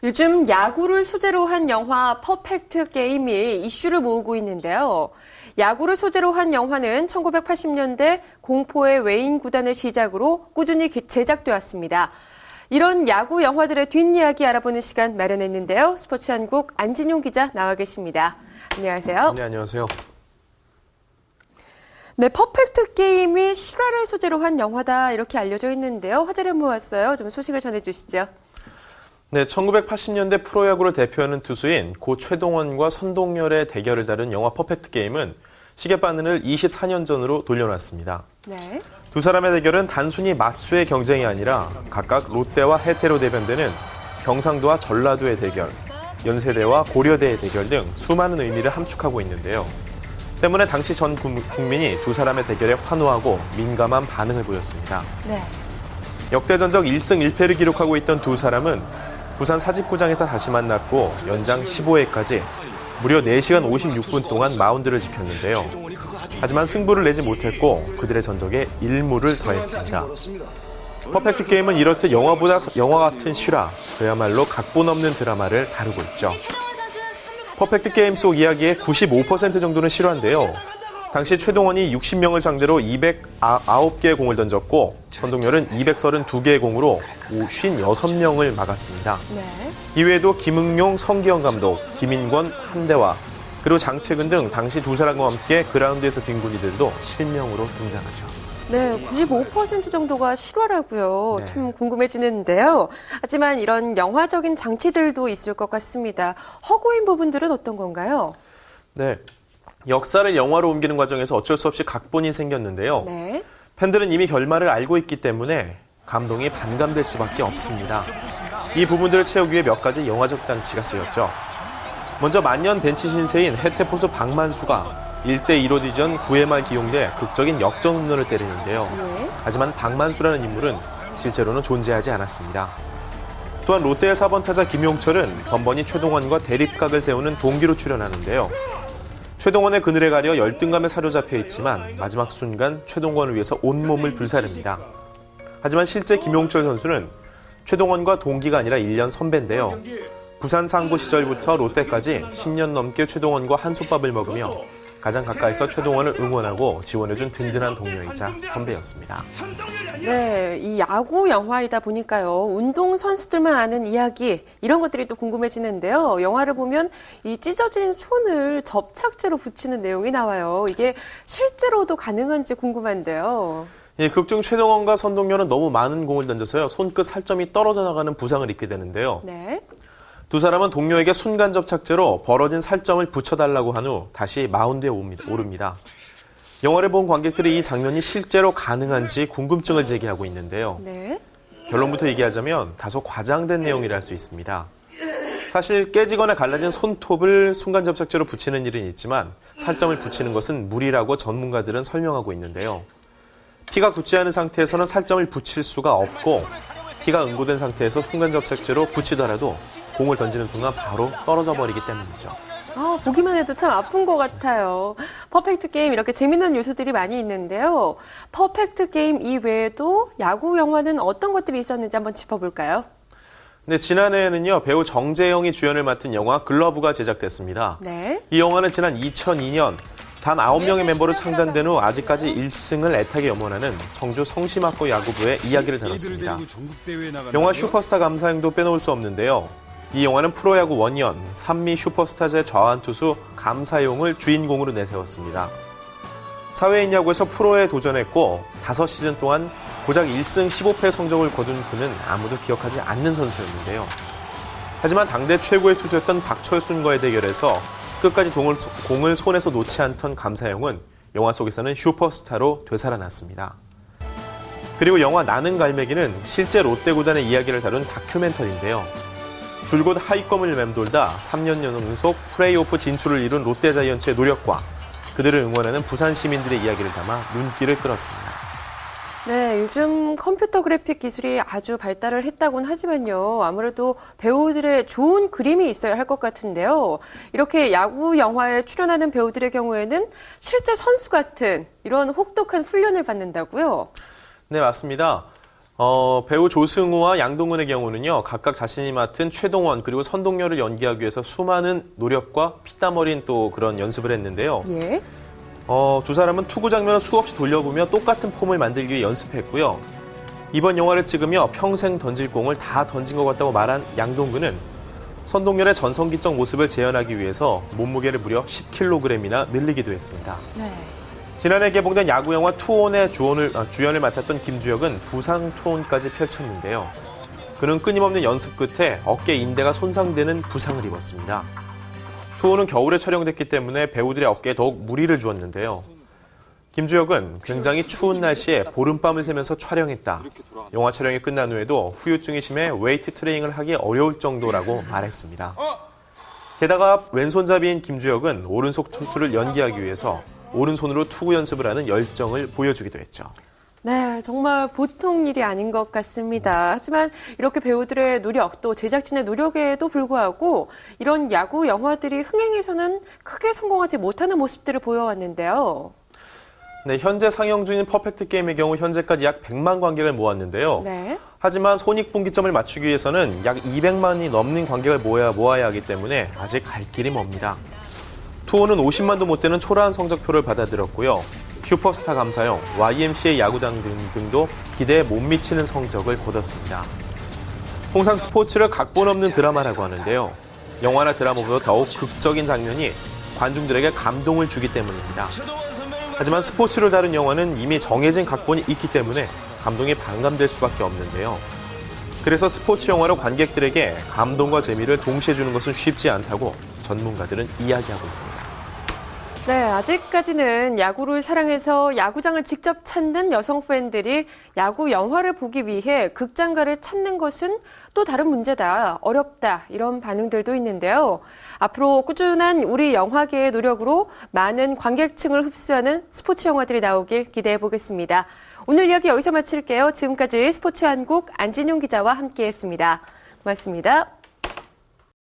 요즘 야구를 소재로 한 영화 퍼펙트 게임이 이슈를 모으고 있는데요. 야구를 소재로 한 영화는 1980년대 공포의 웨인 구단을 시작으로 꾸준히 제작돼 왔습니다. 이런 야구 영화들의 뒷이야기 알아보는 시간 마련했는데요. 스포츠한국 안진용 기자 나와 계십니다. 안녕하세요. 네, 안녕하세요. 네, 퍼펙트 게임이 실화를 소재로 한 영화다 이렇게 알려져 있는데요. 화제를 모았어요. 좀 소식을 전해주시죠. 네, 1980년대 프로야구를 대표하는 투수인 고 최동원과 선동열의 대결을 다룬 영화 퍼펙트 게임은 시계바늘을 24년 전으로 돌려놨습니다. 네. 두 사람의 대결은 단순히 맞수의 경쟁이 아니라 각각 롯데와 해태로 대변되는 경상도와 전라도의 대결, 연세대와 고려대의 대결 등 수많은 의미를 함축하고 있는데요. 때문에 당시 전 국민이 두 사람의 대결에 환호하고 민감한 반응을 보였습니다. 네. 역대 전적 1승 1패를 기록하고 있던 두 사람은 부산 사직구장에서 다시 만났고 연장 15회까지 무려 4시간 56분 동안 마운드를 지켰는데요. 하지만 승부를 내지 못했고 그들의 전적에 일무를 더했습니다. 퍼펙트 게임은 이렇듯 영화 같은 실화, 그야말로 각본 없는 드라마를 다루고 있죠. 퍼펙트 게임 속 이야기의 95% 정도는 실화인데요. 당시 최동원이 60명을 상대로 209개의 공을 던졌고 선동열은 232개의 공으로 56명을 막았습니다. 네. 이외에도 김응용, 성기영 감독, 김인권, 한대화, 그리고 장채근 등 당시 두 사람과 함께 그라운드에서 뛴 군인들도 실명으로 등장하죠. 네, 95% 정도가 실화라고요. 네. 참 궁금해지는데요. 하지만 이런 영화적인 장치들도 있을 것 같습니다. 허구인 부분들은 어떤 건가요? 네, 역사를 영화로 옮기는 과정에서 어쩔 수 없이 각본이 생겼는데요. 네. 팬들은 이미 결말을 알고 있기 때문에 감동이 반감될 수밖에 없습니다. 이 부분들을 채우기 위해 몇 가지 영화적 장치가 쓰였죠. 먼저 만년 벤치 신세인 해태포수 박만수가 1대2로 뒤전 9회 말 기용돼 극적인 역전 홈런을 때리는데요. 네. 하지만 박만수라는 인물은 실제로는 존재하지 않았습니다. 또한 롯데의 4번 타자 김용철은 번번이 최동원과 대립각을 세우는 동기로 출연하는데요. 최동원의 그늘에 가려 열등감에 사로잡혀 있지만 마지막 순간 최동원을 위해서 온몸을 불사릅니다. 하지만 실제 김용철 선수는 최동원과 동기가 아니라 1년 선배인데요. 부산 상고 시절부터 롯데까지 10년 넘게 최동원과 한솥밥을 먹으며 가장 가까이서 최동원을 응원하고 지원해준 든든한 동료이자 선배였습니다. 네, 이 야구 영화이다 보니까요. 운동 선수들만 아는 이야기 이런 것들이 또 궁금해지는데요. 영화를 보면 이 찢어진 손을 접착제로 붙이는 내용이 나와요. 이게 실제로도 가능한지 궁금한데요. 예, 극중 최동원과 선동열은 너무 많은 공을 던져서요. 손끝 살점이 떨어져 나가는 부상을 입게 되는데요. 네. 두 사람은 동료에게 순간 접착제로 벌어진 살점을 붙여달라고 한 후 다시 마운드에 오릅니다. 영화를 본 관객들이 이 장면이 실제로 가능한지 궁금증을 제기하고 있는데요. 네. 결론부터 얘기하자면 다소 과장된 내용이라 할 수 있습니다. 사실 깨지거나 갈라진 손톱을 순간 접착제로 붙이는 일은 있지만 살점을 붙이는 것은 무리라고 전문가들은 설명하고 있는데요. 피가 굳지 않은 상태에서는 살점을 붙일 수가 없고 피가 응고된 상태에서 순간 접착제로 붙이더라도 공을 던지는 순간 바로 떨어져 버리기 때문이죠. 보기만 해도 참 아픈 것 같아요. 퍼펙트 게임 이렇게 재미난 요소들이 많이 있는데요. 퍼펙트 게임 이외에도 야구 영화는 어떤 것들이 있었는지 한번 짚어볼까요? 네, 지난해에는요, 배우 정재영이 주연을 맡은 영화 글러브가 제작됐습니다. 네. 이 영화는 지난 2002년 단 9명의 멤버로 창단된 후 아직까지 1승을 애타게 염원하는 청주 성심학교 야구부의 이야기를 다뤘습니다. 영화 슈퍼스타 감사행도 빼놓을 수 없는데요. 이 영화는 프로야구 원년 산미 슈퍼스타즈의 좌완 투수 감사용을 주인공으로 내세웠습니다. 사회인 야구에서 프로에 도전했고 5시즌 동안 고작 1승 15패 성적을 거둔 그는 아무도 기억하지 않는 선수였는데요. 하지만 당대 최고의 투수였던 박철순과의 대결에서 끝까지 공을 손에서 놓지 않던 감사용은 영화 속에서는 슈퍼스타로 되살아났습니다. 그리고 영화 나는 갈매기는 실제 롯데 구단의 이야기를 다룬 다큐멘터리인데요. 줄곧 하위권을 맴돌다 3년 연속 플레이오프 진출을 이룬 롯데자이언츠의 노력과 그들을 응원하는 부산 시민들의 이야기를 담아 눈길을 끌었습니다. 네, 요즘 컴퓨터 그래픽 기술이 아주 발달을 했다곤 하지만요. 아무래도 배우들의 좋은 그림이 있어야 할 것 같은데요. 이렇게 야구 영화에 출연하는 배우들의 경우에는 실제 선수 같은 이런 혹독한 훈련을 받는다고요? 네, 맞습니다. 배우 조승우와 양동근의 경우는요, 각각 자신이 맡은 최동원 그리고 선동열을 연기하기 위해서 수많은 노력과 피땀 어린 또 그런 연습을 했는데요. 예. 두 사람은 투구 장면을 수없이 돌려보며 똑같은 폼을 만들기 위해 연습했고요. 이번 영화를 찍으며 평생 던질 공을 다 던진 것 같다고 말한 양동근은 선동열의 전성기적 모습을 재현하기 위해서 몸무게를 무려 10kg이나 늘리기도 했습니다. 네. 지난해 개봉된 야구 영화 투혼의 주연을 맡았던 김주혁은 부상 투혼까지 펼쳤는데요. 그는 끊임없는 연습 끝에 어깨 인대가 손상되는 부상을 입었습니다. 투혼은 겨울에 촬영됐기 때문에 배우들의 어깨에 더욱 무리를 주었는데요. 김주혁은 굉장히 추운 날씨에 보름밤을 새면서 촬영했다. 영화 촬영이 끝난 후에도 후유증이 심해 웨이트 트레이닝을 하기 어려울 정도라고 말했습니다. 게다가 왼손잡이인 김주혁은 오른손 투수를 연기하기 위해서 오른손으로 투구 연습을 하는 열정을 보여주기도 했죠. 네, 정말 보통 일이 아닌 것 같습니다. 하지만 이렇게 배우들의 노력, 또 제작진의 노력에도 불구하고 이런 야구 영화들이 흥행에서는 크게 성공하지 못하는 모습들을 보여왔는데요. 네, 현재 상영 중인 퍼펙트 게임의 경우 현재까지 약 100만 관객을 모았는데요. 네. 하지만 손익분기점을 맞추기 위해서는 약 200만이 넘는 관객을 모아야 하기 때문에 아직 갈 길이 멉니다. 투혼은 50만도 못 되는 초라한 성적표를 받아들였고요. 슈퍼스타 감사용, YMCA 야구단 등도 기대에 못 미치는 성적을 거뒀습니다. 통상 스포츠를 각본 없는 드라마라고 하는데요. 영화나 드라마보다 더욱 극적인 장면이 관중들에게 감동을 주기 때문입니다. 하지만 스포츠를 다룬 영화는 이미 정해진 각본이 있기 때문에 감동이 반감될 수밖에 없는데요. 그래서 스포츠 영화로 관객들에게 감동과 재미를 동시에 주는 것은 쉽지 않다고 전문가들은 이야기하고 있습니다. 네, 아직까지는 야구를 사랑해서 야구장을 직접 찾는 여성 팬들이 야구 영화를 보기 위해 극장가를 찾는 것은 또 다른 문제다, 어렵다, 이런 반응들도 있는데요. 앞으로 꾸준한 우리 영화계의 노력으로 많은 관객층을 흡수하는 스포츠 영화들이 나오길 기대해 보겠습니다. 오늘 이야기 여기서 마칠게요. 지금까지 스포츠 한국 안진용 기자와 함께했습니다. 고맙습니다.